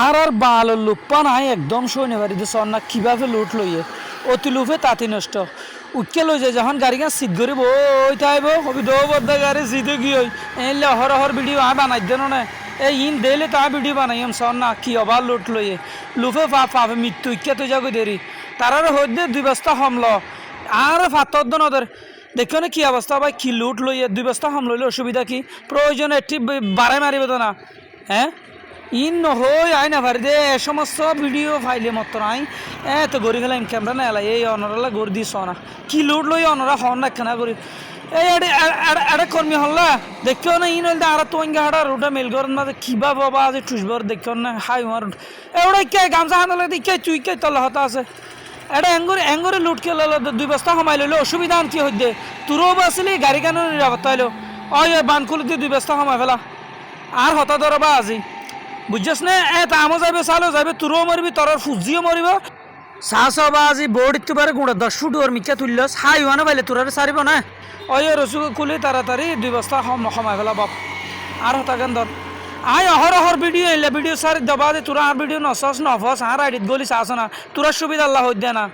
আর বাল লুপ্পা নাই একদম সইনে পারি যে সন্না কিভাবে লুট লইয়ে অতি লুফে তাঁতি নষ্ট উঠকে লই যায় যখন গাড়ি গান সিট করিব ওই থাইব হবি দৌ বদ্ধা গাড়ি সিটে কি হই এলে অহর ভিডিও বানাই দেন না এই ইন দেলে তা ভিডিও বানাইম সন্না কি অবার লুট লইয়ে লুফে পাবে মৃত্যু ইকে তুই যাগো দেরি তারার হইতে 2 বস্তা হমল আর ফাতর দন ওদের দেখো না কি অবস্থা ভাই কি লুট লইয়ে 2 বস্তা হম লইলে অসুবিধা কি প্রয়োজন একটি বাড়াই মারিব তো না হ্যাঁ ইন নহই আই না পারি দে এ সমস্ত ভিডিও ফাইলে মতো নাই তো গড়ি গেলাম ক্যামেরা না এলাই এই অনরালা গড়ি দিস না কি লুট লই অনরা হন না কেনা করি এই এড়ে কর্মী হল্লা দেখিও না ইন হইলে আর তো ইঙ্গা হাড়া রোটা মেল করেন মাঝে কিবা বাবা আছে টুসবার দেখিও না হাই মার এওড়া কে গামছা হানলে দিকে চুই কে তলা হতা আছে এটা এঙ্গরে লুট কে ললো 2 বস্তা কমাই লইলো অসুবিধা কি হইতে তোরও বাসলি গাড়ি কেন নিরাপত্তা হইলো ওই বানকুলি দিয়ে 2 বস্তা কমাই ফেলা আর হতা ধরবা আজি বুঝছস না আমও যাইবে চালও যাইবে তোরও মরবি তোর ফুজিও মরিব চাষ হবা আজি বোর্ড ইতে পারে গুঁড়া 10 ফুট ওর মিকা তুললস হাই হানো পাইলে তোর সারিব না ওই রসু খুলি তাড়াতাড়ি 2 বস্তা কমাই ফেলা বাপ আর হতা কেন ধর আয় অহর ভিডিও এলে ভিডিও সারি দবা দে তোরা আর ভিডিও নসস নফস আর আইডিত গলি চাস না তোরা সুবিধা আল্লাহ হইতে না